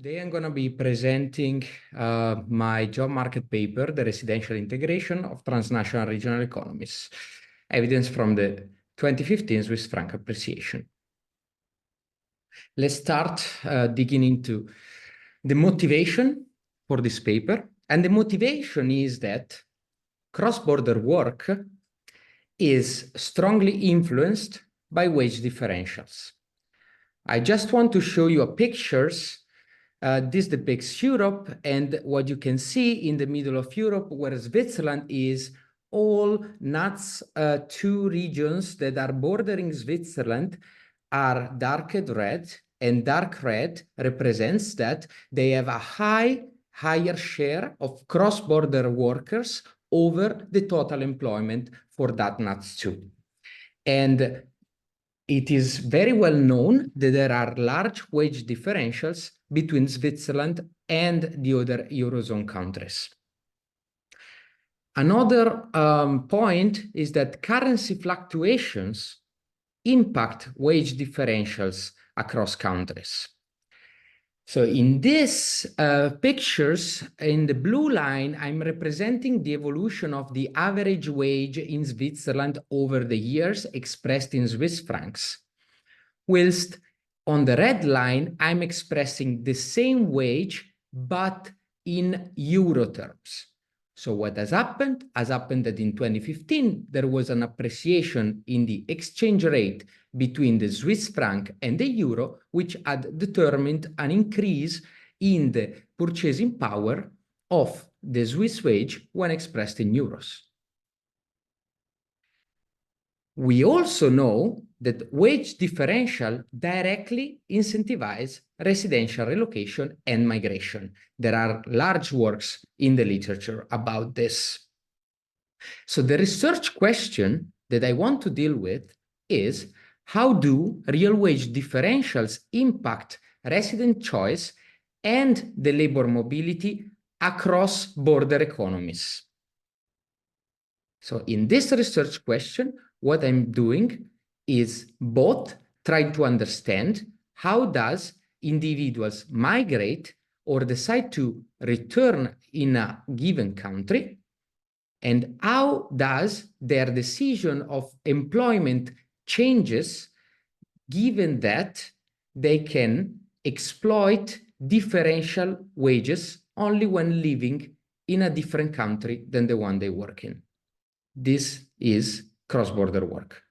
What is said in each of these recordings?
Today, I'm going to be presenting my job market paper, The Residential Integration of Transnational Regional Economies, evidence from the 2015 Swiss franc appreciation. Let's start digging into the motivation for this paper. And the motivation is that cross-border work is strongly influenced by wage differentials. I just want to show you pictures. This depicts Europe, and what you can see in the middle of Europe, where Switzerland is, all NUTS 2 regions that are bordering Switzerland are darked red, and dark red represents that they have a higher share of cross-border workers over the total employment for that NUTS 2. And it is very well known that there are large wage differentials between Switzerland and the other Eurozone countries. Another point is that currency fluctuations impact wage differentials across countries. So in these pictures, in the blue line, I'm representing the evolution of the average wage in Switzerland over the years expressed in Swiss francs, whilst on the red line, I'm expressing the same wage, but in euro terms. So what has happened? Has happened that in 2015, there was an appreciation in the exchange rate between the Swiss franc and the euro, which had determined an increase in the purchasing power of the Swiss wage when expressed in euros. We also know that wage differential directly incentivize residential relocation and migration. There are large works in the literature about this. So the research question that I want to deal with is, how do real wage differentials impact resident choice and the labor mobility across border economies? So in this research question, what I'm doing is both trying to understand how does individuals migrate or decide to return in a given country, and how does their decision of employment changes given that they can exploit differential wages only when living in a different country than the one they work in. This is cross-border work.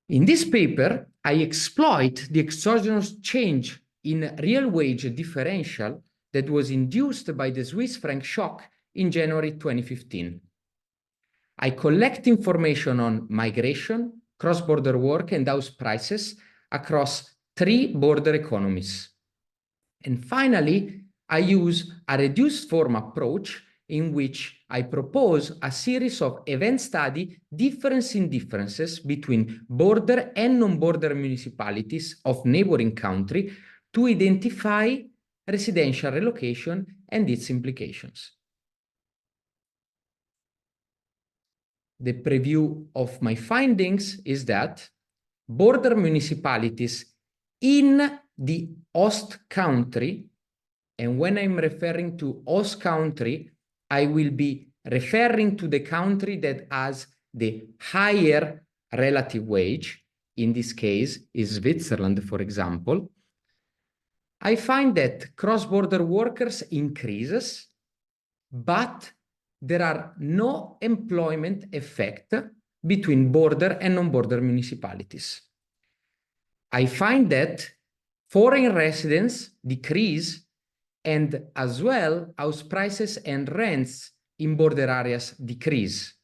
In this paper, I exploit the exogenous change in real wage differential that was induced by the Swiss franc shock in January 2015. I collect information on migration, cross-border work, and house prices across 3 border economies. And finally, I use a reduced form approach in which I propose a series of event study differences between border and non-border municipalities of neighboring country to identify residential relocation and its implications. The preview of my findings is that border municipalities in the host country, and when I'm referring to host country, I will be referring to the country that has the higher relative wage. In this case, is Switzerland, for example. I find that cross-border workers increases, but there are no employment effect between border and non-border municipalities. I find that foreign residents decrease, and as well, house prices and rents in border areas decrease.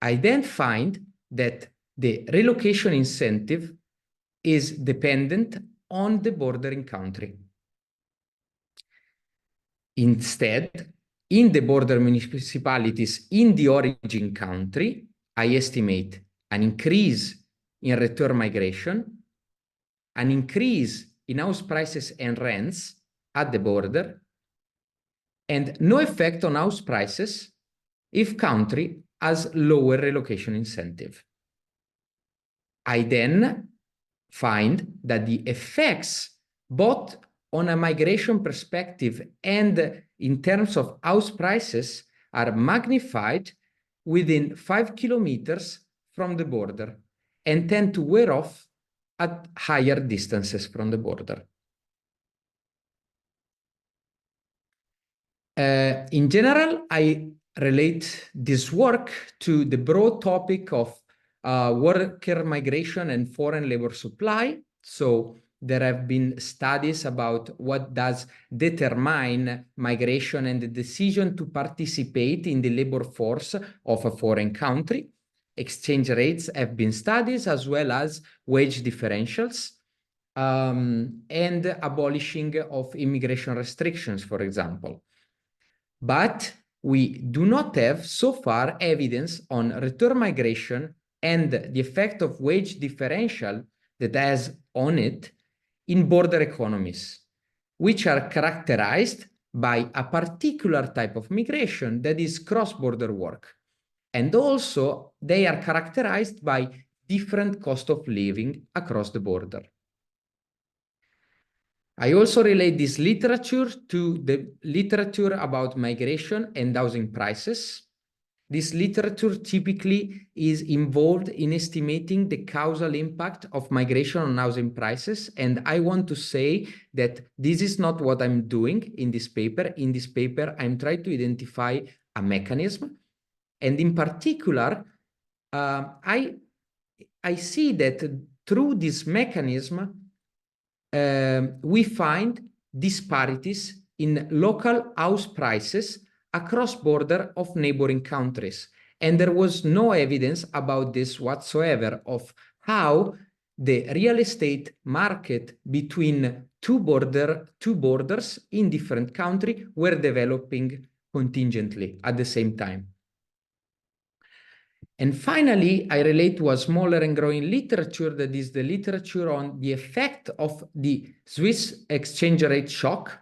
I then find that the relocation incentive is dependent on the bordering country. Instead, in the border municipalities in the origin country, I estimate an increase in return migration, an increase in house prices and rents at the border, and no effect on house prices if country has lower relocation incentive. I then find that the effects, both on a migration perspective and in terms of house prices, are magnified within 5 kilometers from the border and tend to wear off at higher distances from the border. In general, I relate this work to the broad topic of worker migration and foreign labor supply. So there have been studies about what does determine migration and the decision to participate in the labor force of a foreign country. Exchange rates have been studied, as well as wage differentials, and abolishing of immigration restrictions, for example. But we do not have so far evidence on return migration and the effect of wage differential that has on it in border economies, which are characterized by a particular type of migration that is cross-border work. And also, they are characterized by different cost of living across the border. I also relate this literature to the literature about migration and housing prices. This literature typically is involved in estimating the causal impact of migration on housing prices. And I want to say that this is not what I'm doing in this paper. In this paper, I'm trying to identify a mechanism. And in particular, I see that through this mechanism, we find disparities in local house prices across border of neighboring countries. And there was no evidence about this whatsoever of how the real estate market between two borders in different countries were developing contingently at the same time. And finally, I relate to a smaller and growing literature that is the literature on the effect of the Swiss exchange rate shock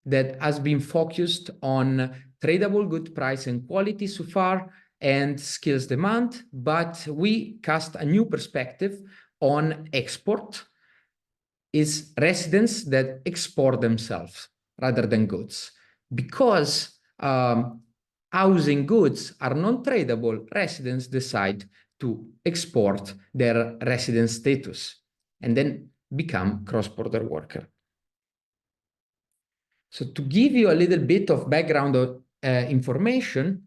that has been focused on tradable good price and quality so far and skills demand, but we cast a new perspective on export, is residents that export themselves rather than goods. Because housing goods are non-tradable, residents decide to export their resident status and then become cross-border worker. So to give you a little bit of background information,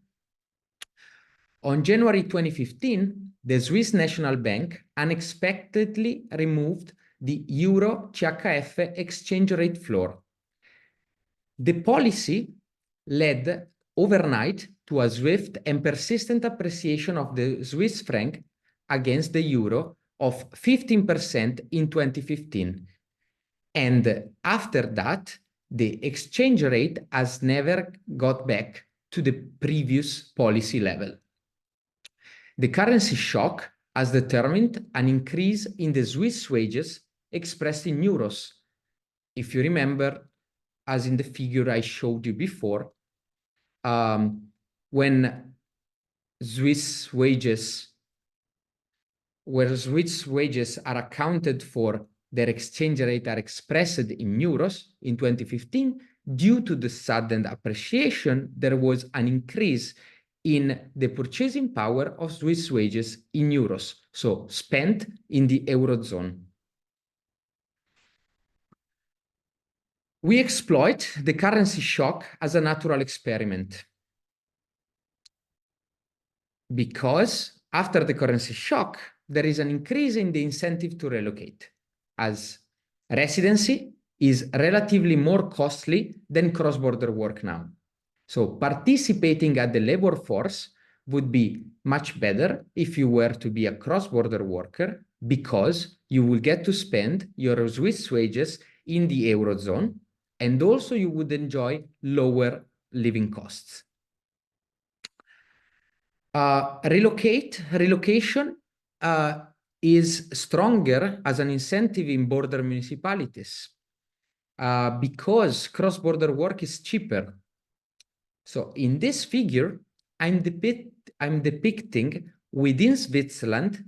on January 2015, the Swiss National Bank unexpectedly removed the Euro CHF exchange rate floor. The policy led overnight to a swift and persistent appreciation of the Swiss franc against the euro of 15% in 2015. And after that, the exchange rate has never got back to the previous policy level. The currency shock has determined an increase in the Swiss wages expressed in euros. If you remember, as in the figure I showed you before, when Swiss wages are accounted for, their exchange rate are expressed in euros in 2015, due to the sudden appreciation, there was an increase in the purchasing power of Swiss wages in euros, so spent in the Eurozone. We exploit the currency shock as a natural experiment, because after the currency shock, there is an increase in the incentive to relocate, as residency is relatively more costly than cross-border work now. So participating at the labor force would be much better if you were to be a cross-border worker, because you will get to spend your Swiss wages in the Eurozone, and also you would enjoy lower living costs. Relocation is stronger as an incentive in border municipalities because cross-border work is cheaper. So in this figure, I'm depicting within Switzerland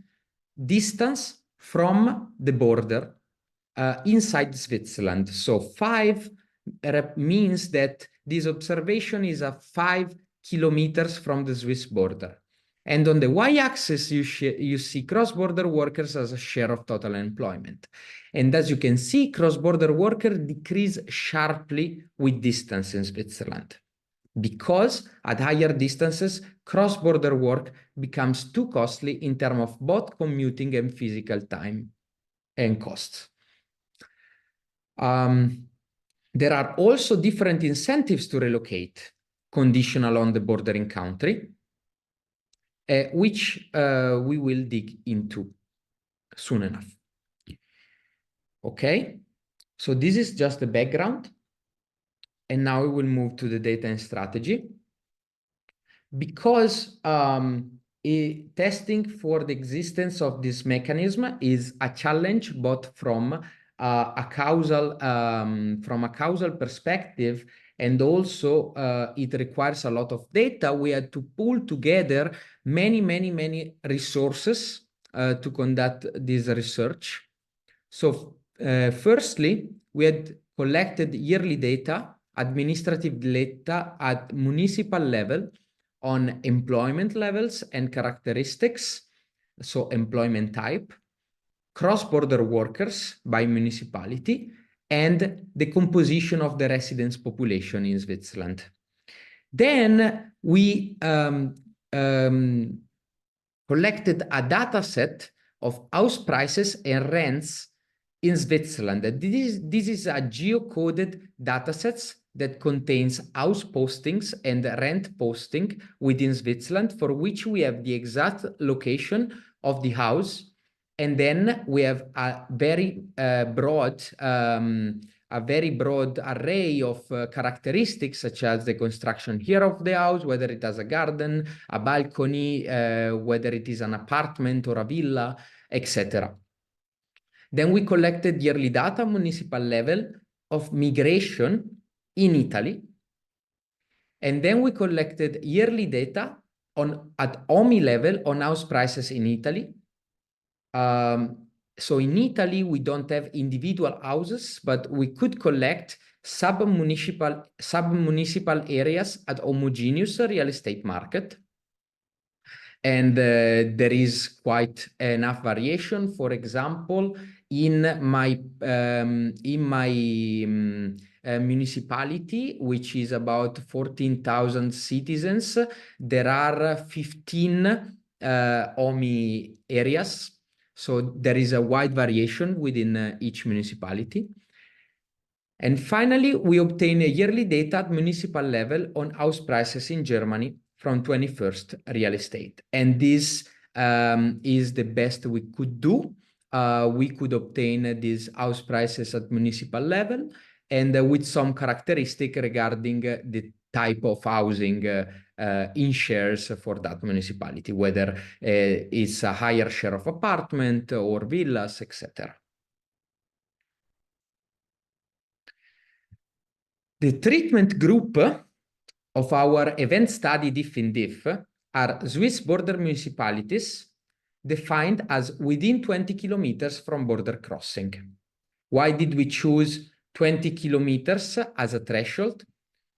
distance from the border inside Switzerland. So 5 means that this observation is at 5 kilometers from the Swiss border. And on the y-axis, you see cross-border workers as a share of total employment. And as you can see, cross-border workers decrease sharply with distance in Switzerland, because at higher distances, cross-border work becomes too costly in terms of both commuting and physical time and costs. There are also different incentives to relocate, conditional on the bordering country, which we will dig into soon enough. Okay, so this is just the background. And now we will move to the data and strategy. Because testing for the existence of this mechanism is a challenge, both from a causal perspective, and also it requires a lot of data. We had to pull together many resources to conduct this research. So firstly, we had collected yearly data, administrative data at municipal level on employment levels and characteristics, so employment type, cross-border workers by municipality, and the composition of the residence population in Switzerland. Then we collected a data set of house prices and rents in Switzerland. This is a geocoded dataset that contains house postings and rent posting within Switzerland, for which we have the exact location of the house. And then we have a very broad array of characteristics, such as the construction here of the house, whether it has a garden, a balcony, whether it is an apartment or a villa, etc. Then we collected yearly data municipal level of migration in Italy. And then we collected yearly data at OMI level on house prices in Italy. So in Italy, we don't have individual houses, but we could collect sub-municipal areas at homogeneous real estate market. And there is quite enough variation. For example, in my municipality, which is about 14,000 citizens, there are 15 OMI areas. So there is a wide variation within each municipality. And finally, we obtain a yearly data at municipal level on house prices in Germany from 21st Real Estate. And this is the best we could do. We could obtain these house prices at municipal level, and with some characteristic regarding the type of housing in shares for that municipality, whether it's a higher share of apartment or villas, etc. The treatment group of our event study DIF in DIF are Swiss border municipalities defined as within 20 kilometers from border crossing. Why did we choose 20 kilometers as a threshold?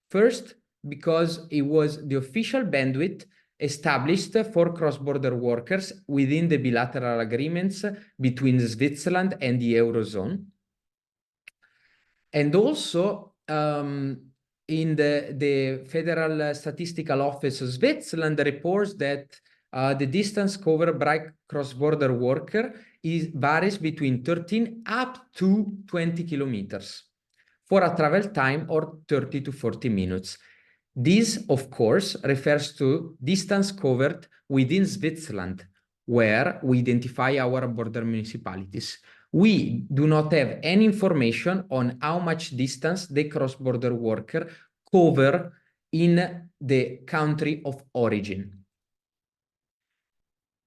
First, because it was the official bandwidth established for cross-border workers within the bilateral agreements between Switzerland and the Eurozone. And also, in the Federal Statistical Office of Switzerland reports that the distance covered by cross-border worker varies between 13 up to 20 kilometers for a travel time of 30 to 40 minutes. This, of course, refers to distance covered within Switzerland, where we identify our border municipalities. We do not have any information on how much distance the cross-border worker cover in the country of origin.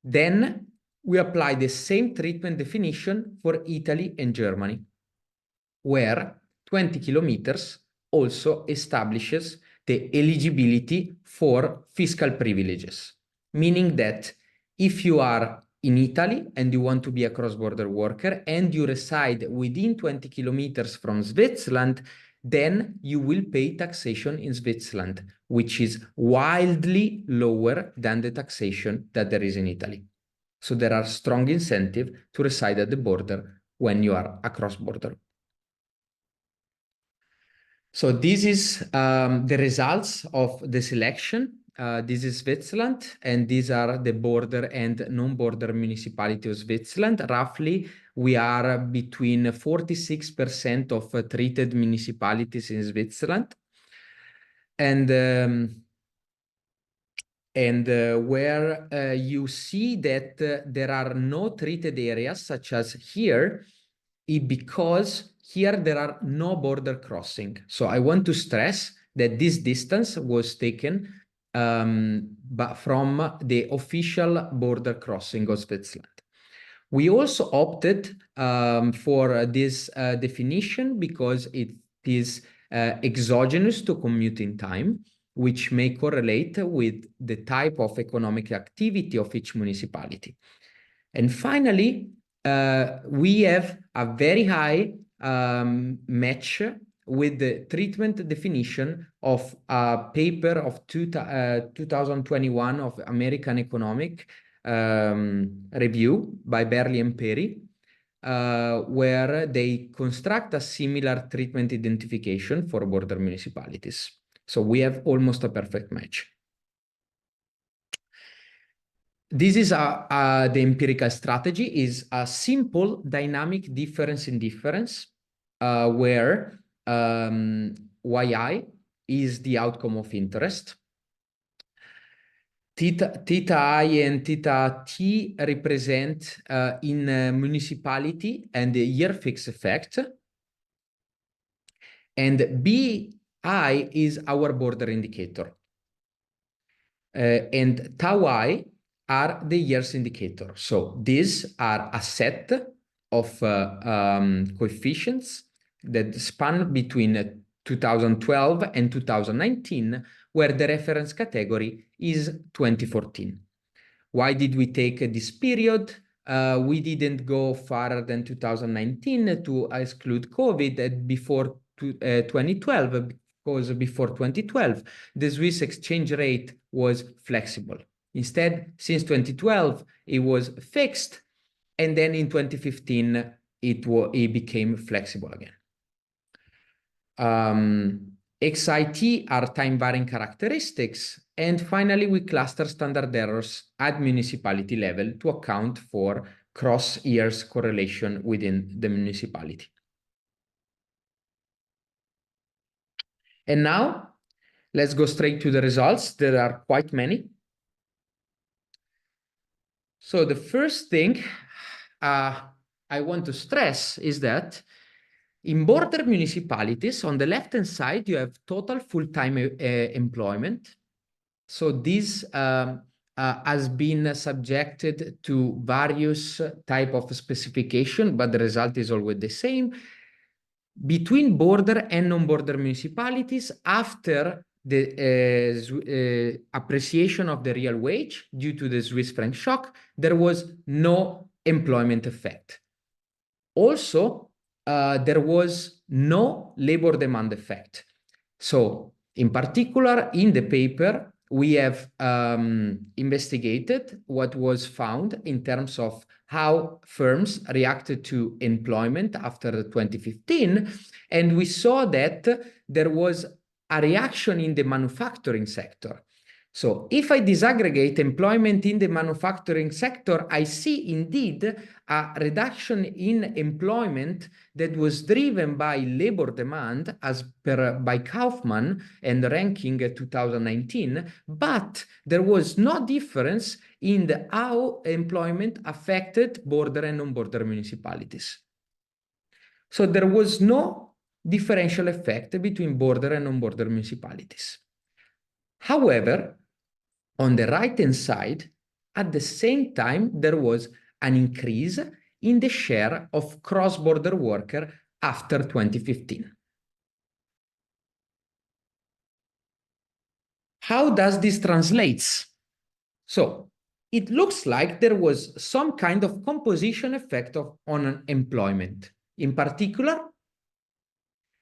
Then we apply the same treatment definition for Italy and Germany, where 20 kilometers also establishes the eligibility for fiscal privileges, meaning that if you are in Italy and you want to be a cross-border worker and you reside within 20 kilometers from Switzerland, then you will pay taxation in Switzerland, which is wildly lower than the taxation that there is in Italy. So there are strong incentives to reside at the border when you are a cross-border. So this is the results of the selection. This is Switzerland, and these are the border and non-border municipalities of Switzerland. Roughly, we are between 46% of treated municipalities in Switzerland. And where you see that there are no treated areas, such as here, because here there are no border crossing. So I want to stress that this distance was taken but from the official border crossing of Switzerland. We also opted for this definition because it is exogenous to commuting time, which may correlate with the type of economic activity of each municipality. And finally, we have a very high match with the treatment definition of a paper of 2021 of American Economic Review by Berli and Perry, where they construct a similar treatment identification for border municipalities. So we have almost a perfect match. This is the empirical strategy is a simple dynamic difference in difference, where yi is the outcome of interest. Theta I and theta T represent in municipality and the year fixed effect. And BI is our border indicator. And tau I are the years indicator. So these are a set of coefficients that span between 2012 and 2019, where the reference category is 2014. Why did we take this period? We didn't go farther than 2019 to exclude COVID before 2012, because before 2012, the Swiss exchange rate was flexible. Instead, since 2012, it was fixed, and then in 2015, it became flexible again. XIT are time-varying characteristics, and finally, we cluster standard errors at municipality level to account for cross-years correlation within the municipality. And now, let's go straight to the results. There are quite many. So the first thing I want to stress is that in border municipalities, on the left-hand side, you have total full-time employment. So this has been subjected to various type of specification, but the result is always the same. Between border and non-border municipalities, after the appreciation of the real wage due to the Swiss franc shock, there was no employment effect. Also, there was no labor demand effect. So, in particular, in the paper, we have investigated what was found in terms of how firms reacted to employment after 2015, and we saw that there was a reaction in the manufacturing sector. So if I disaggregate employment in the manufacturing sector, I see indeed a reduction in employment that was driven by labor demand as per by Kaufman and ranking 2019, but there was no difference in how employment affected border and non-border municipalities. So there was no differential effect between border and non-border municipalities. However, on the right-hand side, at the same time, there was an increase in the share of cross-border worker after 2015. How does this translate? So it looks like there was some kind of composition effect on employment. In particular,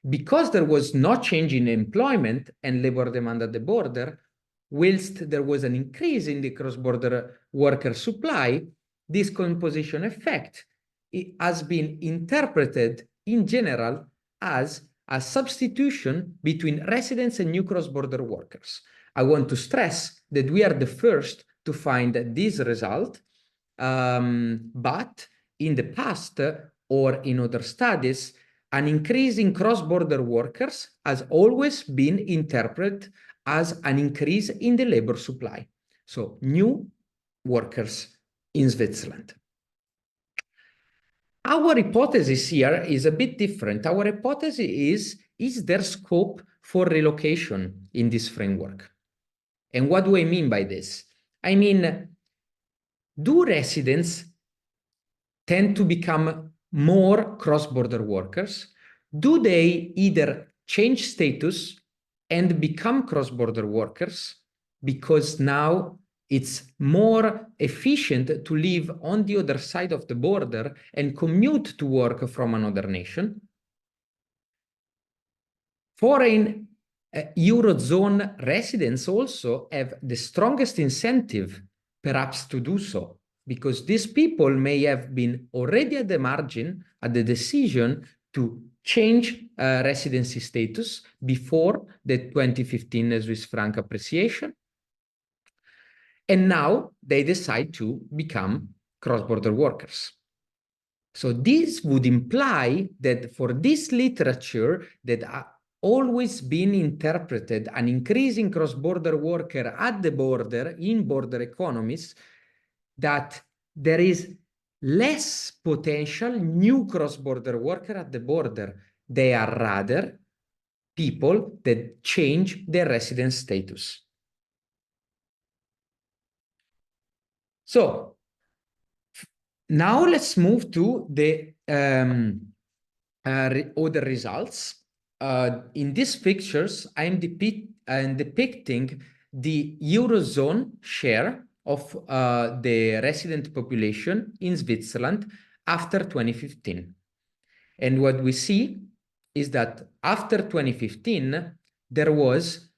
because there was no change in employment and labor demand at the border, whilst there was an increase in the cross-border worker supply, this composition effect has been interpreted in general as a substitution between residents and new cross-border workers. I want to stress that we are the first to find this result, but in the past or in other studies, an increase in cross-border workers has always been interpreted as an increase in the labor supply. So new workers in Switzerland. Our hypothesis here is a bit different. Our hypothesis is there scope for relocation in this framework? And what do I mean by this? I mean, do residents tend to become more cross-border workers? Do they either change status and become cross-border workers because now it's more efficient to live on the other side of the border and commute to work from another nation? Foreign Eurozone residents also have the strongest incentive, perhaps, to do so, because these people may have been already at the margin at the decision to change residency status before the 2015 Swiss franc appreciation. And now they decide to become cross-border workers. So this would imply that for this literature that always been interpreted an increasing cross-border worker at the border in border economies, that there is less potential new cross-border worker at the border. They are rather people that change their residence status. So now let's move to the other results. In these pictures, I'm depicting the Eurozone share of the resident population in Switzerland after 2015. And what we see is that after 2015, there was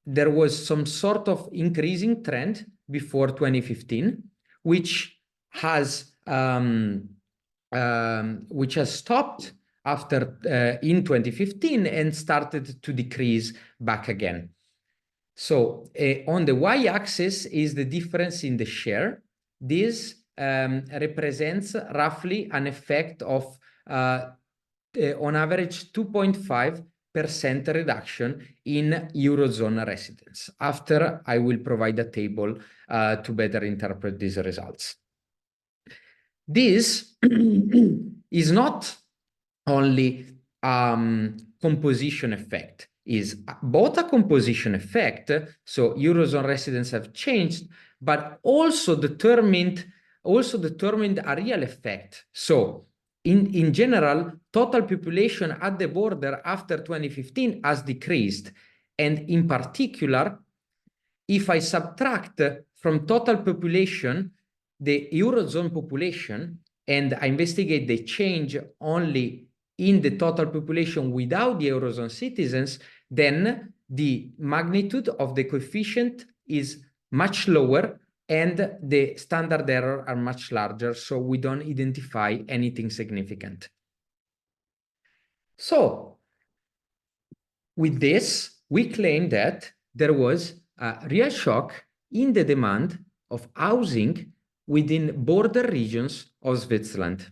some sort of increasing trend before 2015, which has stopped after in 2015 and started to decrease back again. So on the y-axis is the difference in the share. This represents roughly an effect of on average 2.5% reduction in Eurozone residents. After, I will provide a table to better interpret these results. This is not only composition effect, is both a composition effect, so Eurozone residents have changed, but also determined a real effect. So in general, total population at the border after 2015 has decreased. And in particular, if I subtract from total population the Eurozone population and I investigate the change only in the total population without the Eurozone citizens, then the magnitude of the coefficient is much lower and the standard error are much larger, so we don't identify anything significant. So with this, we claim that there was a real shock in the demand of housing within border regions of Switzerland.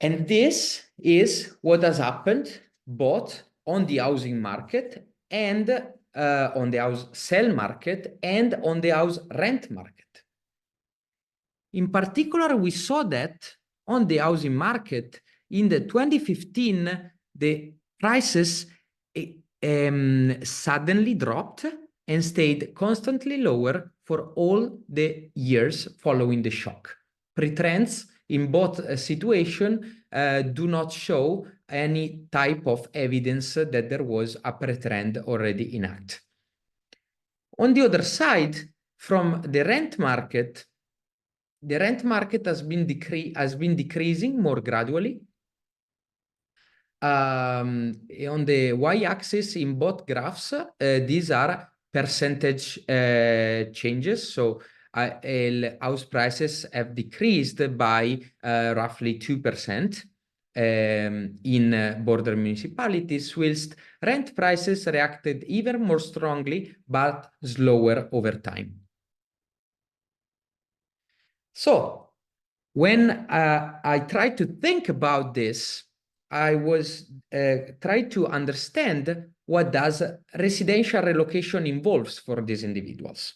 And this is what has happened both on the housing market and on the house sell market and on the house rent market. In particular, we saw that on the housing market in the 2015, the prices suddenly dropped and stayed constantly lower for all the years following the shock. Pre-trends in both situations do not show any type of evidence that there was a pre-trend already in act. On the other side, from the rent market has been decreasing more gradually. On the y-axis in both graphs, these are percentage changes. So house prices have decreased by roughly 2% in border municipalities, whilst rent prices reacted even more strongly, but slower over time. So when I tried to think about this, I was trying to understand what does residential relocation involves for these individuals.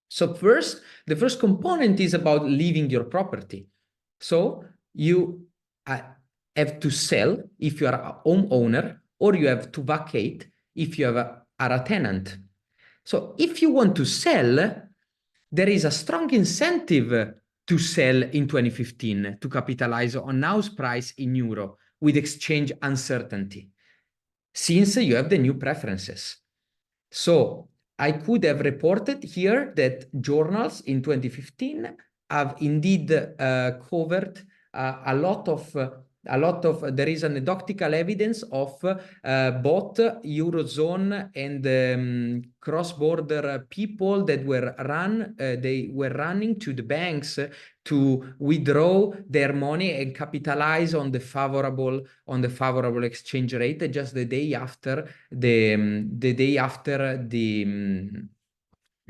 So first, the first component is about leaving your property. So you have to sell if you are a homeowner, or you have to vacate if you are a tenant. So if you want to sell, there is a strong incentive to sell in 2015 to capitalize on house price in euro with exchange uncertainty, since you have the new preferences. So I could have reported here that journals in 2015 have indeed covered a lot of there is anecdotal evidence of both Eurozone and cross-border people that were they were running to the banks to withdraw their money and capitalize on the favorable exchange rate just the day after the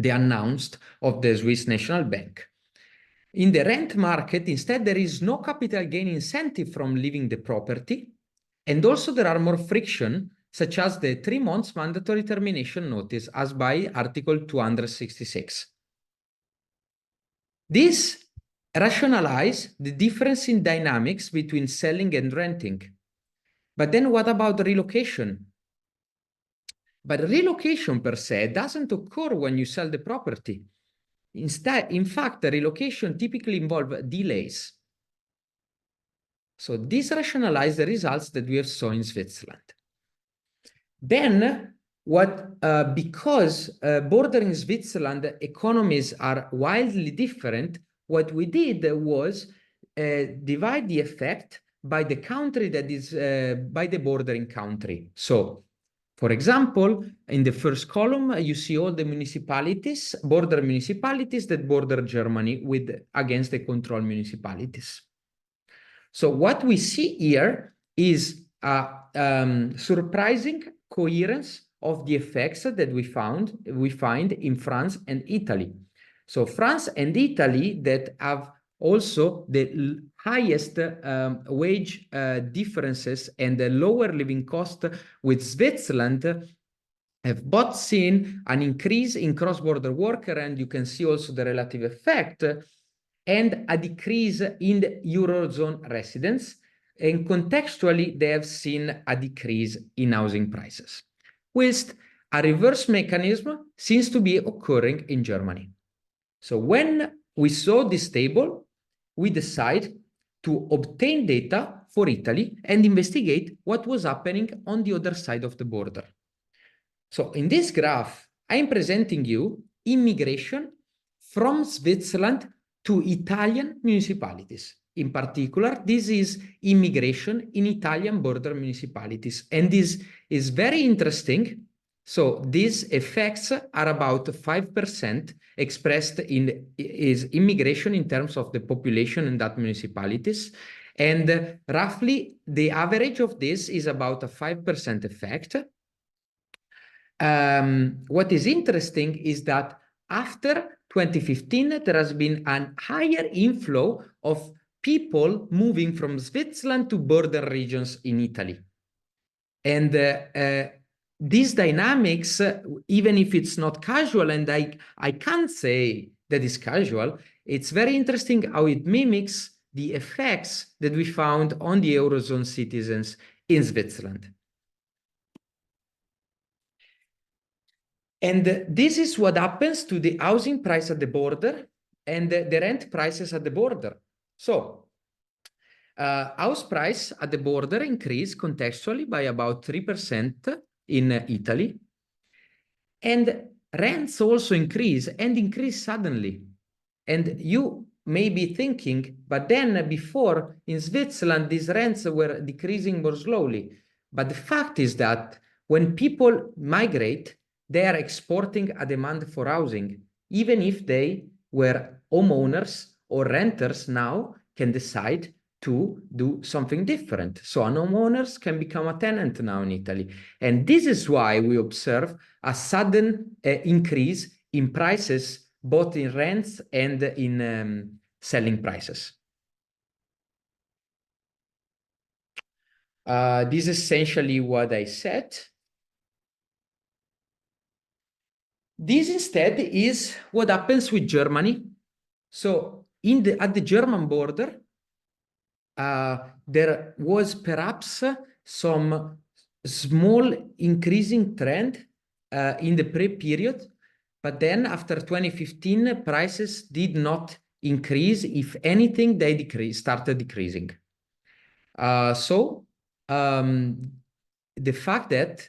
announced of the Swiss National Bank. In the rent market, instead, there is no capital gain incentive from leaving the property. And also there are more friction, such as the 3 months mandatory termination notice, as by Article 266. This rationalizes the difference in dynamics between selling and renting. But then what about relocation? But relocation per se doesn't occur when you sell the property. Instead, in fact, the relocation typically involves delays. So this rationalizes the results that we have saw in Switzerland. Then, because bordering Switzerland economies are wildly different, what we did was divide the effect by the country that is by the bordering country. So, for example, in the first column, you see all the municipalities, border municipalities that border Germany against the control municipalities. So what we see here is a surprising coherence of the effects that we find in France and Italy. So France and Italy that have also the highest wage differences and the lower living cost with Switzerland have both seen an increase in cross-border worker, and you can see also the relative effect, and a decrease in the Eurozone residents. And contextually, they have seen a decrease in housing prices, whilst a reverse mechanism seems to be occurring in Germany. So when we saw this table, we decided to obtain data for Italy and investigate what was happening on the other side of the border. So in this graph, I'm presenting you immigration from Switzerland to Italian municipalities. In particular, this is immigration in Italian border municipalities. And this is very interesting. So these effects are about 5% expressed is immigration in terms of the population in that municipalities. And roughly the average of this is about a 5% effect. What is interesting is that after 2015, there has been a higher inflow of people moving from Switzerland to border regions in Italy. And these dynamics, even if it's not casual, and I can't say that it's casual, it's very interesting how it mimics the effects that we found on the Eurozone citizens in Switzerland. And this is what happens to the housing price at the border and the rent prices at the border. So house price at the border increased contextually by about 3% in Italy. And rents also increase and increase suddenly. And you may be thinking, but then before in Switzerland, these rents were decreasing more slowly. But the fact is that when people migrate, they are exporting a demand for housing, even if they were homeowners or renters now can decide to do something different. So an homeowners can become a tenant now in Italy. And this is why we observe a sudden increase in prices, both in rents and in selling prices. This is essentially what I said. This instead is what happens with Germany. So at the German border, there was perhaps some small increasing trend in the pre-period, but then after 2015, prices did not increase. If anything, they started decreasing. So the fact that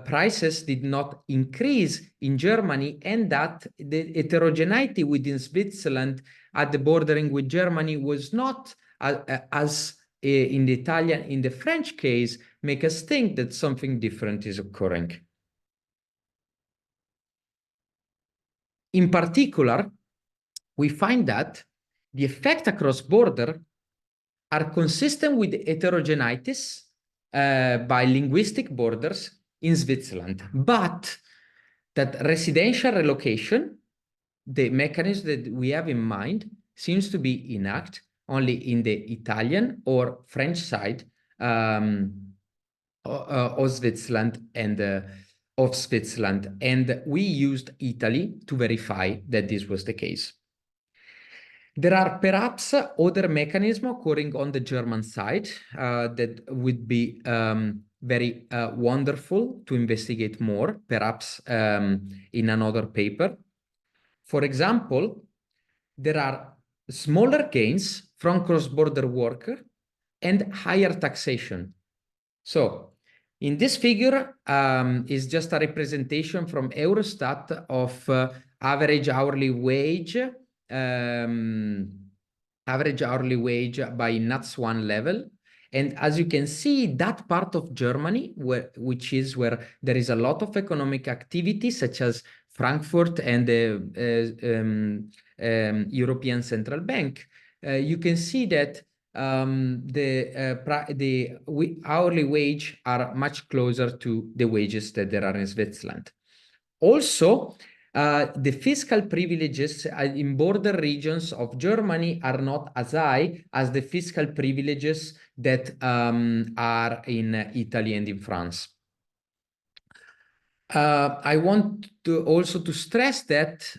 prices did not increase in Germany and that the heterogeneity within Switzerland at the bordering with Germany was not as in the Italian, in the French case, make us think that something different is occurring. In particular, we find that the effect across border are consistent with heterogeneities by linguistic borders in Switzerland, but that residential relocation, the mechanism that we have in mind, seems to be inactive only in the Italian or French side of Switzerland and we used Italy to verify that this was the case. There are perhaps other mechanisms occurring on the German side that would be very wonderful to investigate more, perhaps in another paper. For example, there are smaller gains from cross-border work and higher taxation. So in this figure is just a representation from Eurostat of average hourly wage by NUTS 1 level. And as you can see, that part of Germany, which is where there is a lot of economic activity, such as Frankfurt and the European Central Bank, you can see that the hourly wage are much closer to the wages that there are in Switzerland. Also, the fiscal privileges in border regions of Germany are not as high as the fiscal privileges that are in Italy and in France. I want to also to stress that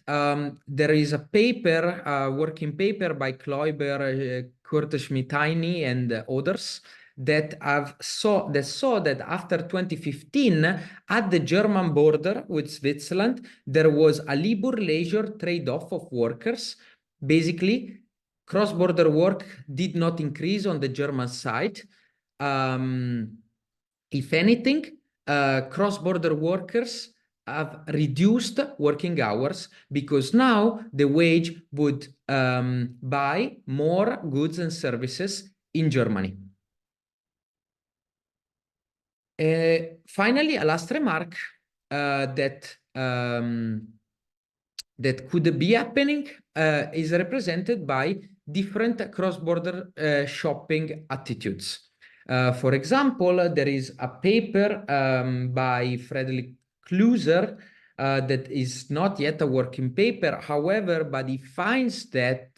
there is a paper, working paper by Kloiber, Schmidheiny, and others that saw that after 2015, at the German border with Switzerland, there was a labor-leisure trade-off of workers. Basically, cross-border work did not increase on the German side. If anything, cross-border workers have reduced working hours because now the wage would buy more goods and services in Germany. Finally, a last remark that could be happening is represented by different cross-border shopping attitudes. For example, there is a paper by Friedrich Kluser that is not yet a working paper, however, but he finds that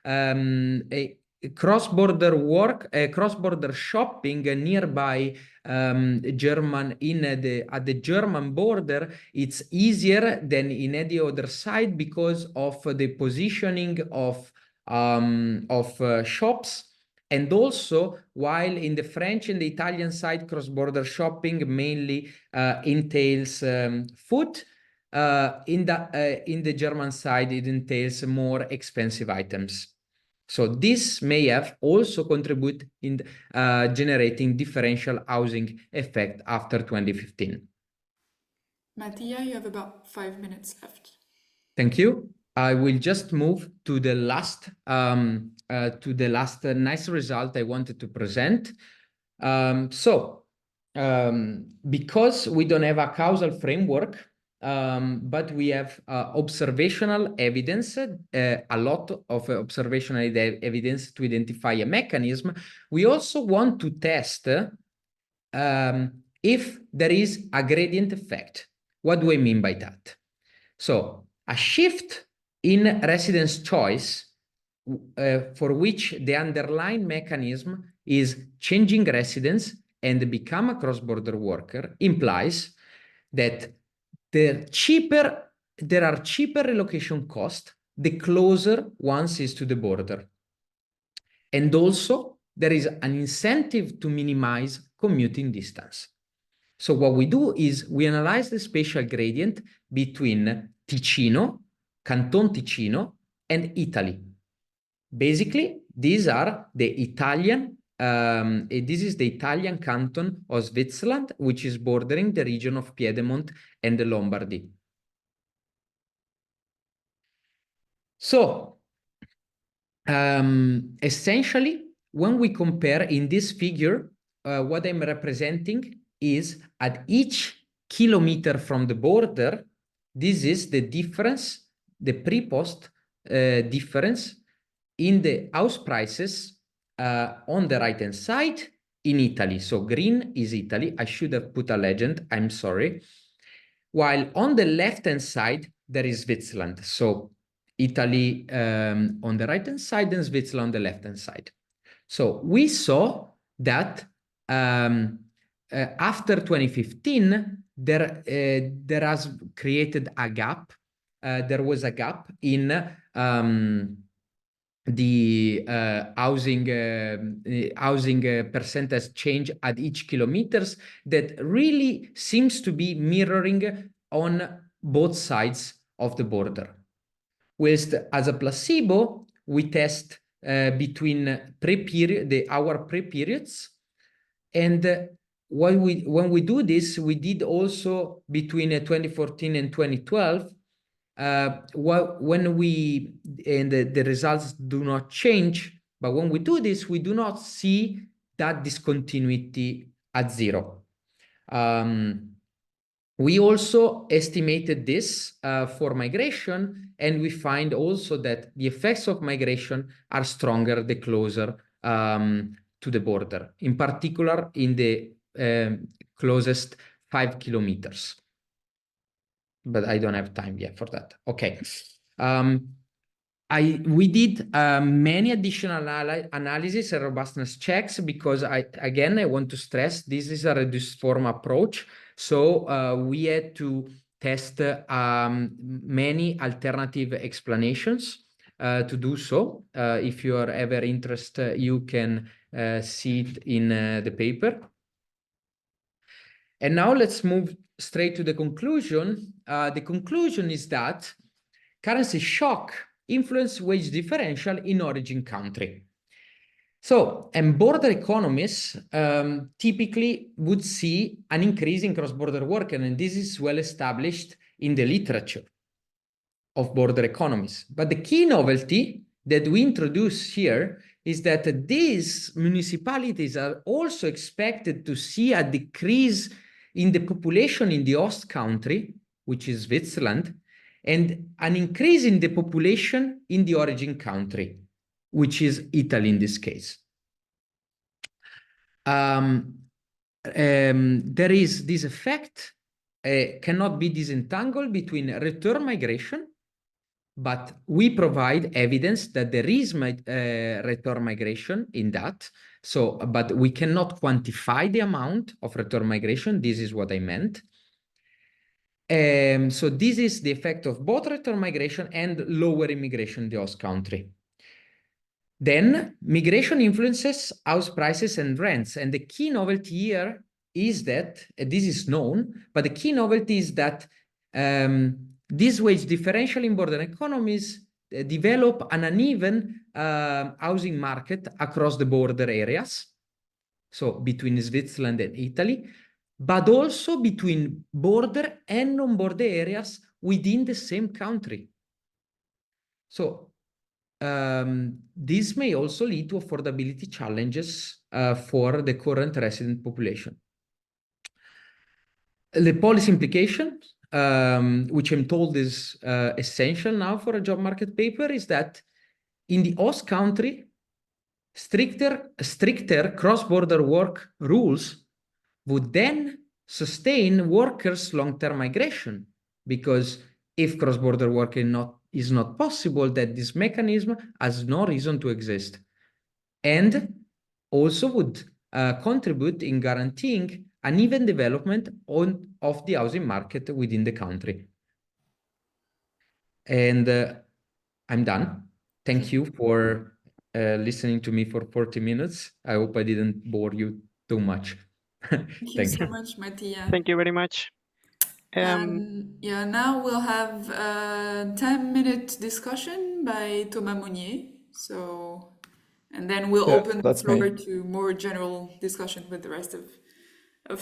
a cross-border shopping nearby German at the German border, it's easier than in any other side because of the positioning of shops. And also, while in the French and the Italian side, cross-border shopping mainly entails food, in the German side, it entails more expensive items. So this may have also contributed in generating differential housing effect after 2015. Mattia, you have about 5 minutes left. Thank you. I will just move to the last nice result I wanted to present. Because we don't have a causal framework, but we have observational evidence, a lot of observational evidence to identify a mechanism. We also want to test if there is a gradient effect. What do I mean by that? So a shift in residence choice for which the underlying mechanism is changing residence and become a cross-border worker implies that there are cheaper relocation costs the closer one is to the border. And also, there is an incentive to minimize commuting distance. So what we do is we analyze the spatial gradient between Ticino, Canton Ticino, and Italy. Basically, these are the Italian, this is the Italian canton of Switzerland, which is bordering the region of Piedmont and the Lombardy. So, essentially, when we compare in this figure, what I'm representing is at each kilometer from the border, this is the difference, the pre-post difference in the house prices on the right-hand side in Italy. So green is Italy. I should have put a legend. I'm sorry. While on the left-hand side, there is Switzerland. So Italy on the right-hand side and Switzerland on the left-hand side. So we saw that after 2015, there has created a gap. There was a gap in the housing percentage change at each kilometers that really seems to be mirroring on both sides of the border. Whilst as a placebo, we test between our pre-periods, and when we do this, we did also between 2014 and 2012. When we and the results do not change, but when we do this, we do not see that discontinuity at zero. We also estimated this for migration, and we find also that the effects of migration are stronger the closer to the border, in particular in the closest 5 kilometers. But I don't have time yet for that. Okay. We did many additional analysis and robustness checks because I want to stress this is a reduced form approach. So we had to test many alternative explanations to do so. If you are ever interested, you can see it in the paper. And now let's move straight to the conclusion. The conclusion is that currency shock influence wage differential in origin country. So, and border economies typically would see an increase in cross-border work, and this is well established in the literature of border economies. But the key novelty that we introduce here is that these municipalities are also expected to see a decrease in the population in the host country, which is Switzerland, and an increase in the population in the origin country, which is Italy in this case. There is this effect, cannot be disentangled between return migration, but we provide evidence that there is return migration in that. So, but we cannot quantify the amount of return migration. This is what I meant. So this is the effect of both return migration and lower immigration in the host country. Then migration influences house prices and rents. And the key novelty here is that, this is known, but the key novelty is that this wage differential in border economies develop an uneven housing market across the border areas, so between Switzerland and Italy. but also between border and non-border areas within the same country. So this may also lead to affordability challenges for the current resident population. The policy implication, which I'm told is essential now for a job market paper, is that in the host country, stricter cross-border work rules would then sustain workers' long-term migration, because if cross-border work is not possible, that this mechanism has no reason to exist, and also would contribute in guaranteeing an even development of the housing market within the country. And I'm done. Thank you for listening to me for 40 minutes. I hope I didn't bore you too much. Thank you so much, Mattia. Thank you very much. Yeah, now we'll have a 10-minute discussion by Thomas Monnier. So, and then we'll open the floor to more general discussion with the rest of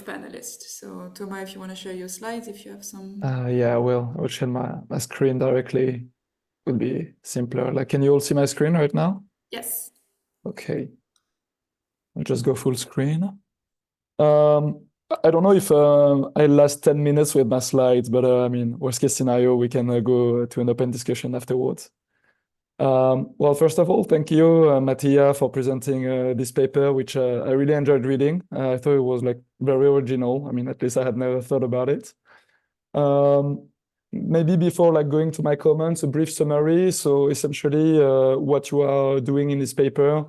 panelists. So, Thomas, if you want to share your slides, if you have some. Yeah, I will share my screen directly. Would be simpler. Like, can you all see my screen right now? Yes. Okay. I'll just go full screen. I don't know if I last 10 minutes with my slides, but I mean, worst case scenario, we can go to an open discussion afterwards. Well, first of all, thank you, Mattia, for presenting this paper, which I really enjoyed reading. I thought it was like very original. I mean, at least I had never thought about it. Maybe before like going to my comments, a brief summary. So essentially, what you are doing in this paper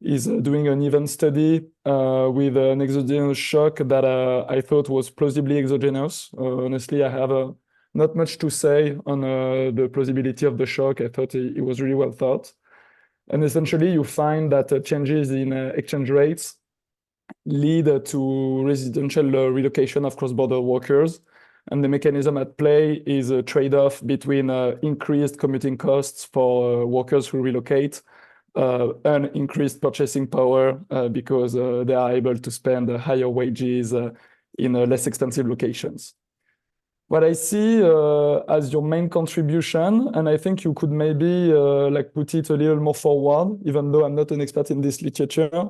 is doing an event study with an exogenous shock that I thought was plausibly exogenous. Honestly, I have not much to say on the plausibility of the shock. I thought it was really well thought. And essentially, you find that changes in exchange rates lead to residential relocation of cross-border workers. And the mechanism at play is a trade-off between increased commuting costs for workers who relocate and increased purchasing power because they are able to spend higher wages in less expensive locations. What I see as your main contribution, and I think you could maybe like put it a little more forward, even though I'm not an expert in this literature,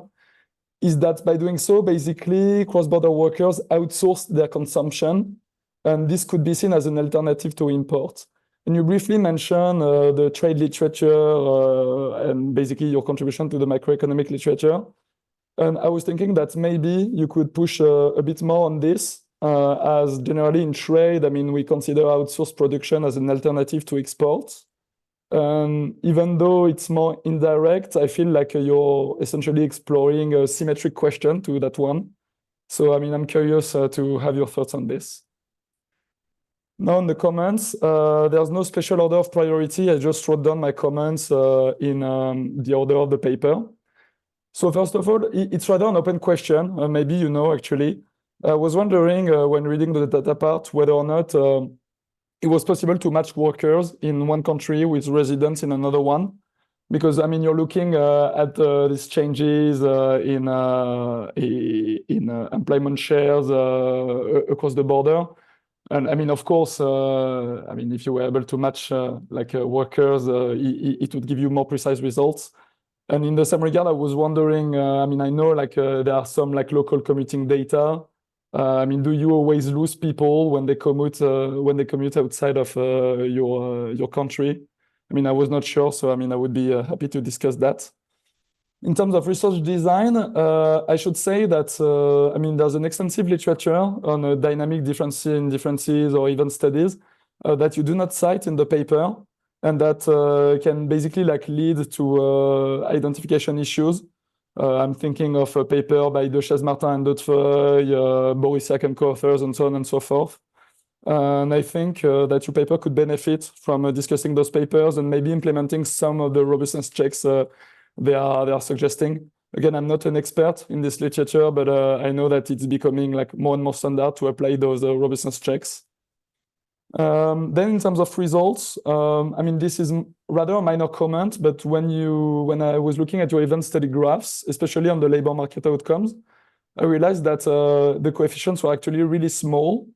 is that by doing so, basically, cross-border workers outsource their consumption, and this could be seen as an alternative to import. And you briefly mentioned the trade literature and basically your contribution to the macroeconomic literature. And I was thinking that maybe you could push a bit more on this, as generally in trade, I mean, we consider outsourced production as an alternative to exports. Even though it's more indirect, I feel like you're essentially exploring a symmetric question to that one. So, I mean, I'm curious to have your thoughts on this. Now in the comments, there's no special order of priority. I just wrote down my comments in the order of the paper. So first of all, it's rather an open question. Maybe you know, actually. I was wondering when reading the data part whether or not it was possible to match workers in one country with residents in another one. Because, I mean, you're looking at these changes in employment shares across the border. And I mean, of course, I mean, if you were able to match workers, it would give you more precise results. And in the same regard, I was wondering, I mean, I know there are some local commuting data. I mean, do you always lose people when they commute outside of your country? I mean, I was not sure, so I mean, I would be happy to discuss that. In terms of research design, I should say that, I mean, there's an extensive literature on dynamic differences or even studies that you do not cite in the paper, and that can basically lead to identification issues. I'm thinking of a paper by Dechaise-Martin and Dotefeuille, Borisiak and co-authors, and so on and so forth. And I think that your paper could benefit from discussing those papers and maybe implementing some of the robustness checks they are suggesting. Again, I'm not an expert in this literature, but I know that it's becoming more and more standard to apply those robustness checks. Then in terms of results, I mean, this is rather a minor comment, but when I was looking at your event study graphs, especially on the labor market outcomes, I realized that the coefficients were actually really small.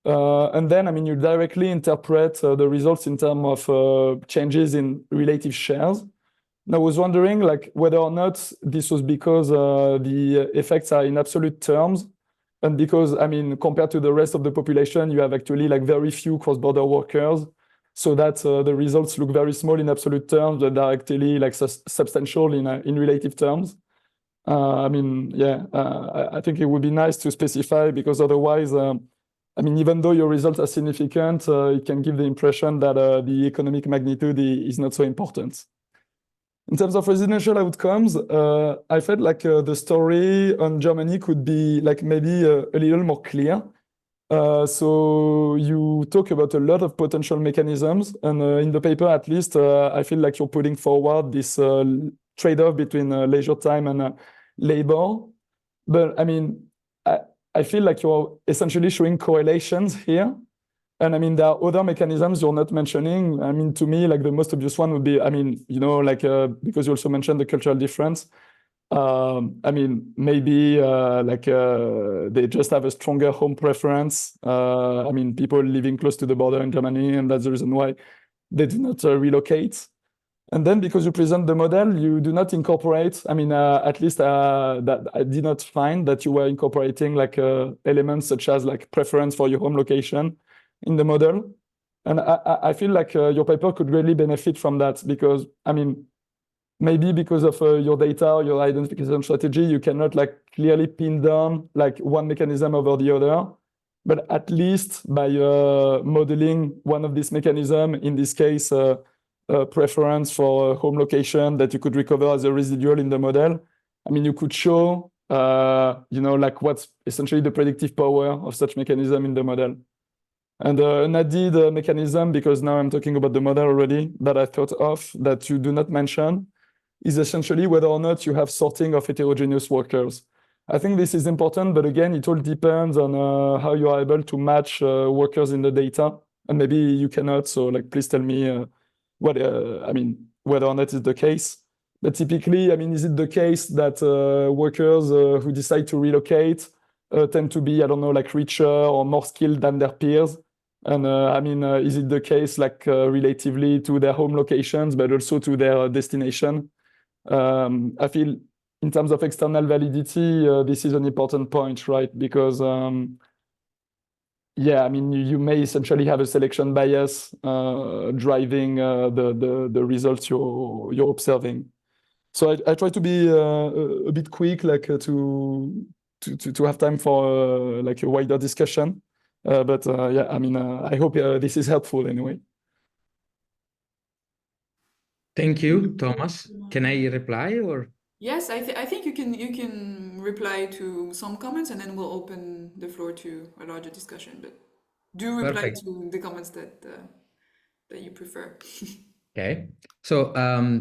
And then, I mean, you directly interpret the results in terms of changes in relative shares. And I was wondering, like, whether or not this was because the effects are in absolute terms, and because, I mean, compared to the rest of the population, you have actually like very few cross-border workers, so that the results look very small in absolute terms, but are actually like substantial in relative terms. I mean, yeah, I think it would be nice to specify, because otherwise, I mean, even though your results are significant, it can give the impression that the economic magnitude is not so important. In terms of residential outcomes, I felt like the story on Germany could be like maybe a little more clear. So you talk about a lot of potential mechanisms, and in the paper, at least, I feel like you're putting forward this trade-off between leisure time and labor. But I mean, I feel like you're essentially showing correlations here. And I mean, there are other mechanisms you're not mentioning. I mean, to me, like the most obvious one would be, I mean, you know, like because you also mentioned the cultural difference. I mean, maybe they just have a stronger home preference. I mean, people living close to the border in Germany, and that's the reason why they do not relocate. And then because you present the model, you do not incorporate, I mean, at least that I did not find that you were incorporating like elements such as like preference for your home location in the model. And I feel like your paper could really benefit from that, because, I mean, maybe because of your data or your identification strategy, you cannot like clearly pin down like one mechanism over the other. But at least by modeling one of these mechanisms, in this case, preference for home location that you could recover as a residual in the model, I mean, you could show, you know, like what's essentially the predictive power of such mechanism in the model. And an added mechanism, because now I'm talking about the model already, that I thought of that you do not mention, is essentially whether or not you have sorting of heterogeneous workers. I think this is important, but again, it all depends on how you are able to match workers in the data, and maybe you cannot. So, like, please tell me I mean, whether or not it's the case. But typically, I mean, is it the case that workers who decide to relocate tend to be, I don't know, like richer or more skilled than their peers? And I mean, is it the case like relatively to their home locations, but also to their destination? I feel in terms of external validity, this is an important point, right? Because yeah, I mean, you may essentially have a selection bias driving the results you're observing. So I try to be a bit quick, like to have time for like a wider discussion. But yeah, I mean, I hope this is helpful anyway. Thank you, Thomas. Can I reply or? Yes, I think you can reply to some comments, and then we'll open the floor to a larger discussion. But do reply Perfect. to the comments that you prefer. Okay. So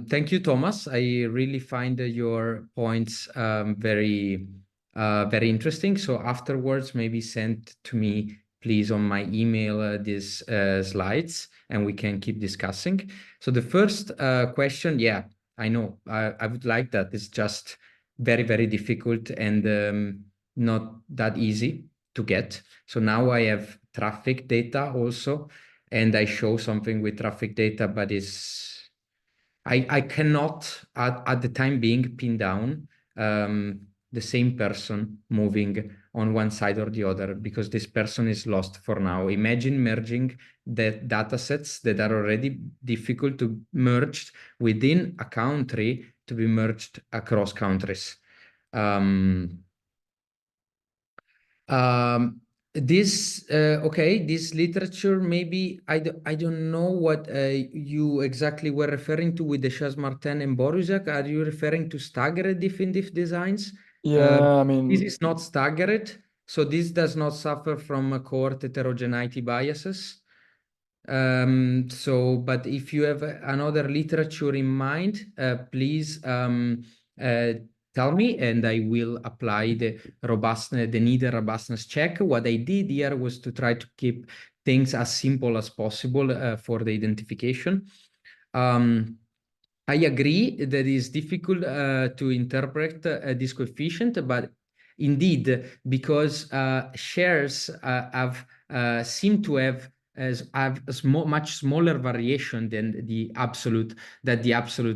thank you, Thomas. I really find your points very interesting. So afterwards, maybe send to me, please, on my email these slides, and we can keep discussing. So the first question, yeah, I know. I would like that. It's just very difficult and not that easy to get. So now I have traffic data also, and I show something with traffic data, but I cannot at the time being pin down the same person moving on one side or the other, because this person is lost for now. Imagine merging the data sets that are already difficult to merge within a country to be merged across countries. This literature, maybe I don't know what you exactly were referring to with the Chas-Martin and Borusiak. Are you referring to staggered diff designs? Yeah, I mean, this is not staggered, so this does not suffer from cohort heterogeneity biases. But if you have another literature in mind, please tell me, and I will apply the robustness, the needed robustness check. What I did here was to try to keep things as simple as possible for the identification. I agree that it's difficult to interpret this coefficient, but indeed, because shares seem to have much smaller variation than the absolute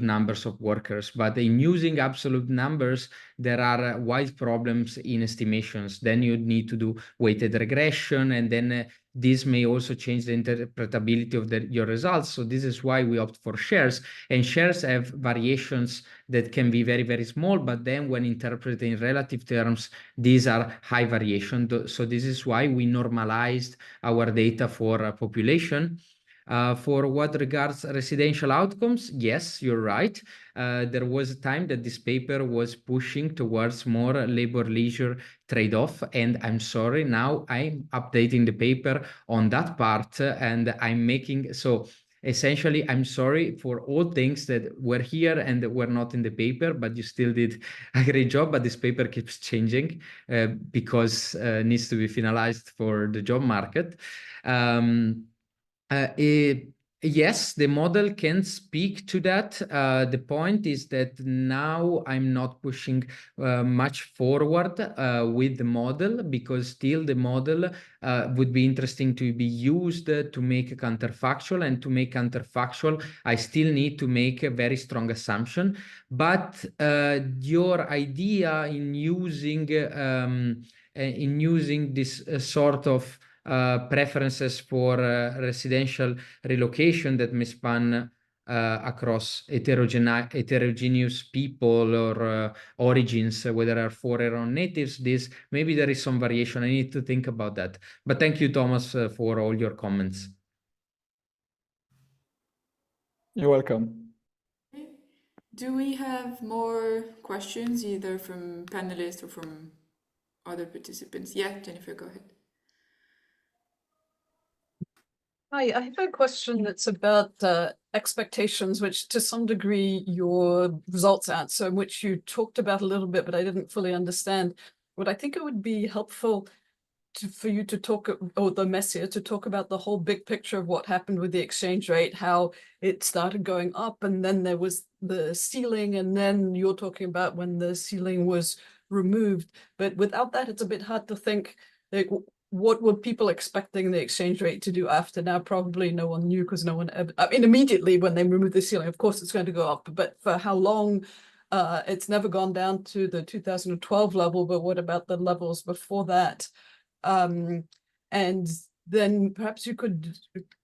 numbers of workers. But in using absolute numbers, there are wide problems in estimations. Then you need to do weighted regression, and then this may also change the interpretability of your results. So this is why we opt for shares. And shares have variations that can be very, very small, but then when interpreted in relative terms, these are high variation. So this is why we normalized our data for population. For what regards residential outcomes, yes, you're right. There was a time that this paper was pushing towards more labor-leisure trade-off, and I'm sorry, now I'm updating the paper on that part, and I'm making so. Essentially, I'm sorry for all things that were here and that were not in the paper, but you still did a great job. But this paper keeps changing because it needs to be finalized for the job market. Yes, the model can speak to that. The point is that now I'm not pushing much forward with the model, because still the model would be interesting to be used to make a counterfactual, and to make counterfactual, I still need to make a very strong assumption. But your idea in using this sort of preferences for residential relocation that may span across heterogeneous people or origins, whether are foreign or natives, maybe there is some variation. I need to think about that. But thank you, Thomas, for all your comments. You're welcome. Do we have more questions, either from panelists or from other participants? Yeah, Jennifer, go ahead. Hi, I have a question that's about expectations, which to some degree your results answer, which you talked about a little bit, but I didn't fully understand. What I think it would be helpful for you to talk, or the Mattia, to talk about the whole big picture of what happened with the exchange rate, how it started going up, and then there was the ceiling, and then you're talking about when the ceiling was removed. But without that, it's a bit hard to think, like, what were people expecting the exchange rate to do after? Now, probably no one knew, because no one ever, I mean, immediately when they removed the ceiling, of course it's going to go up, but for how long? It's never gone down to the 2012 level, but what about the levels before that? And then perhaps you could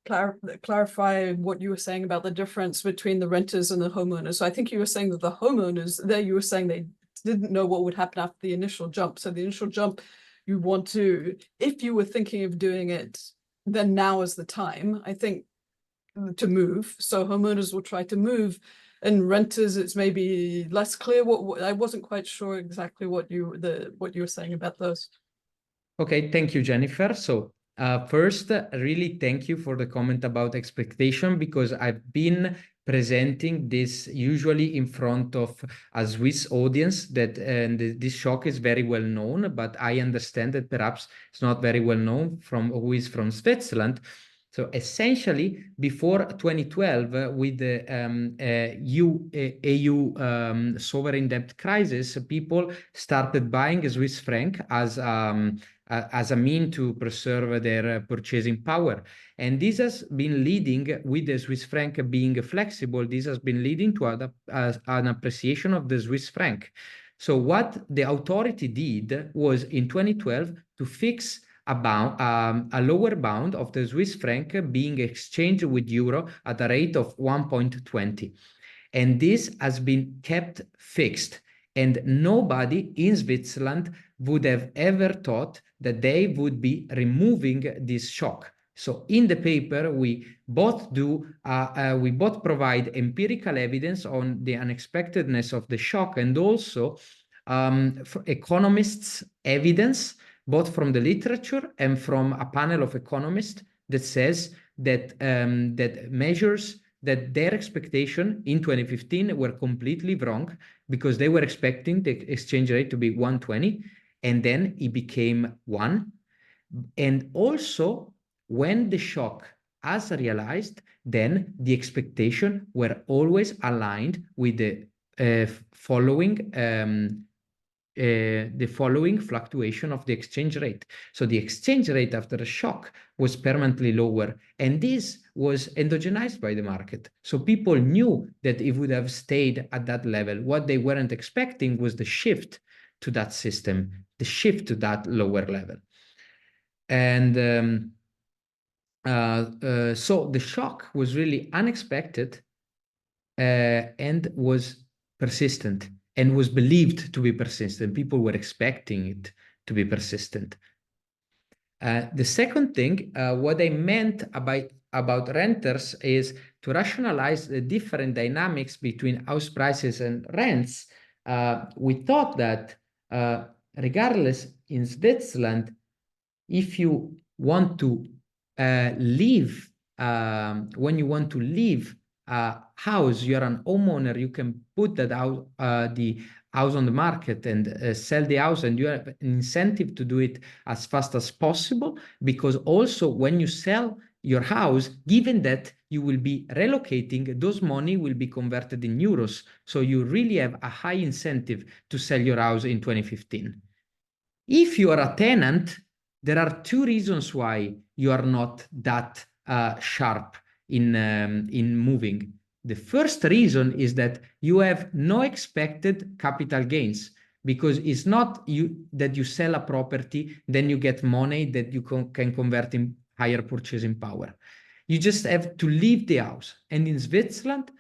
clarify what you were saying about the difference between the renters and the homeowners. So I think you were saying that the homeowners, there you were saying they didn't know what would happen after the initial jump. So the initial jump, you want to, if you were thinking of doing it, then now is the time, I think, to move. So homeowners will try to move, and renters, it's maybe less clear. What I wasn't quite sure exactly what you were saying about those. Okay, thank you, Jennifer. So first, really thank you for the comment about expectation, because I've been presenting this usually in front of a Swiss audience, and this shock is very well known, but I understand that perhaps it's not very well known from who is from Switzerland. So essentially, before 2012, with the EU sovereign debt crisis, people started buying Swiss franc as a mean to preserve their purchasing power. And this has been leading, with the Swiss franc being flexible, this has been leading to an appreciation of the Swiss franc. So what the authority did was in 2012 to fix a lower bound of the Swiss franc being exchanged with euro at a rate of 1.20. And this has been kept fixed. And nobody in Switzerland would have ever thought that they would be removing this shock. So in the paper, we both provide empirical evidence on the unexpectedness of the shock, and also economists' evidence, both from the literature and from a panel of economists, that says that measures that their expectation in 2015 were completely wrong, because they were expecting the exchange rate to be 120, and then it became 1. And also, when the shock has realized, then the expectation were always aligned with the following the following fluctuation of the exchange rate. So the exchange rate after a shock was permanently lower, and this was endogenized by the market. So people knew that it would have stayed at that level. What they weren't expecting was the shift to that system, the shift to that lower level. And so the shock was really unexpected and was persistent and was believed to be persistent. People were expecting it to be persistent. The second thing, what I meant about renters is to rationalize the different dynamics between house prices and rents. We thought that regardless in Switzerland, if you want to leave, when you want to leave a house, you're an homeowner, you can put that out, the house on the market and sell the house, and you have an incentive to do it as fast as possible, because also when you sell your house, given that you will be relocating, those money will be converted in euros. So you really have a high incentive to sell your house in 2015. If you are a tenant, there are two reasons why you are not that sharp in moving. The first reason is that you have no expected capital gains, because it's not that you sell a property, then you get money that you can convert in higher purchasing power. You just have to leave the house. And in Switzerland,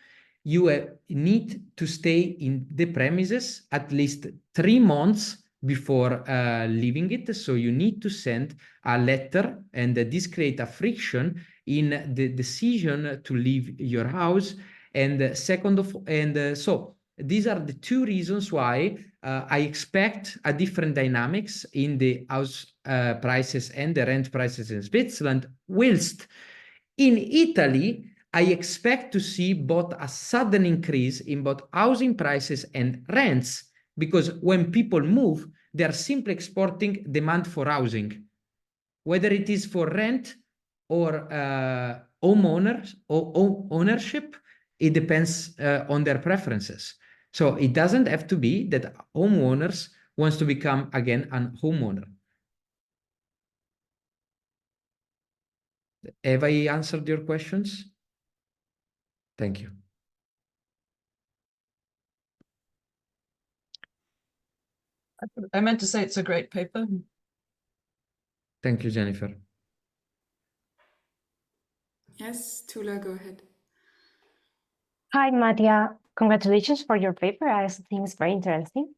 you need to stay in the premises at least 3 months before leaving it. So you need to send a letter, and this creates a friction in the decision to leave your house. And so these are the two reasons why I expect a different dynamics in the house prices and the rent prices in Switzerland, whilst in Italy, I expect to see both a sudden increase in both housing prices and rents, because when people move, they are simply exporting demand for housing, whether it is for rent or homeowners or ownership. It depends on their preferences. So it doesn't have to be that homeowners wants to become again a homeowner. Have I answered your questions? Thank you. I meant to say it's a great paper. Thank you, Jennifer. Yes, Tula, go ahead. Hi, Mattia. Congratulations for your paper. I think it's very interesting.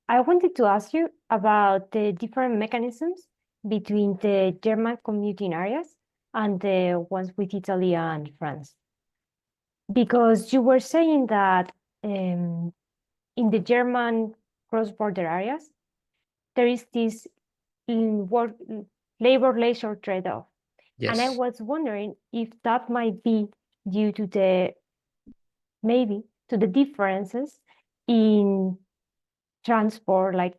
I wanted to ask you about the different mechanisms between the German commuting areas and the ones with Italy and France. Because you were saying that in the German cross-border areas, there is this labor-leisure trade-off. Yes. And I was wondering if that might be due to maybe to the differences in transport, like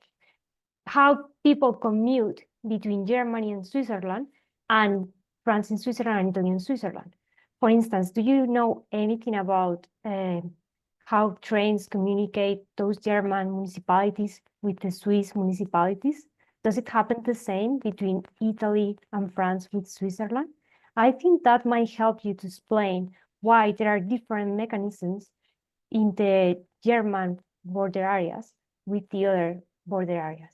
how people commute between Germany and Switzerland, and France and Switzerland, and Italy and Switzerland. For instance, do you know anything about how trains communicate those German municipalities with the Swiss municipalities? Does it happen the same between Italy and France with Switzerland? I think that might help you to explain why there are different mechanisms in the German border areas with the other border areas.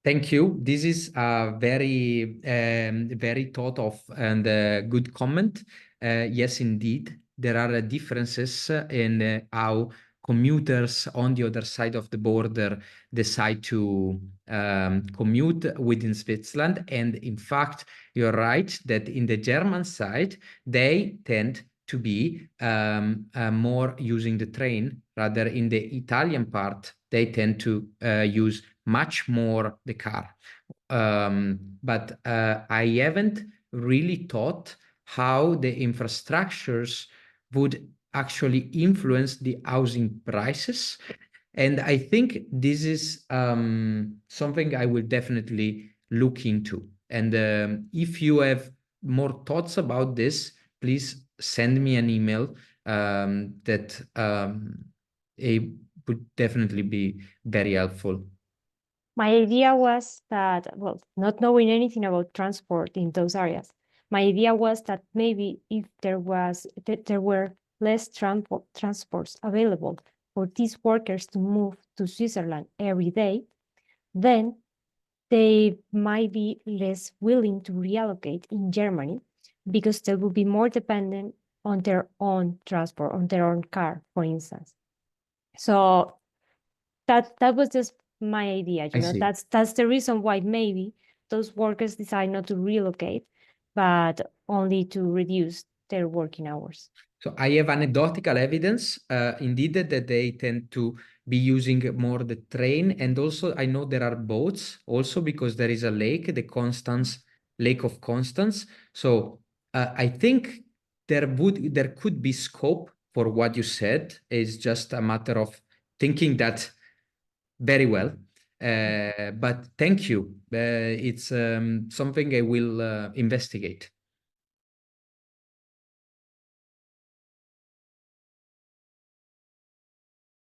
Thank you. This is a very, very thought of and good comment. Yes, indeed, there are differences in how commuters on the other side of the border decide to commute within Switzerland. And in fact, you're right that in the German side, they tend to be more using the train, rather in the Italian part, they tend to use much more the car. But I haven't really thought how the infrastructures would actually influence the housing prices. And I think this is something I will definitely look into. And if you have more thoughts about this, please send me an email would definitely be very helpful. My idea was that, well, not knowing anything about transport in those areas, my idea was that maybe if there were less transports available for these workers to move to Switzerland every day, then they might be less willing to reallocate in Germany because they will be more dependent on their own transport, on their own car, for instance. So that was just my idea, you know, that's the reason why maybe those workers decide not to relocate, but only to reduce their working hours. So I have anecdotal evidence, indeed, that they tend to be using more the train. And also I know there are boats also because there is a lake, the Lake of Constance. So I think there could be scope for what you said. It's just a matter of thinking that very well. But thank you. It's something I will investigate.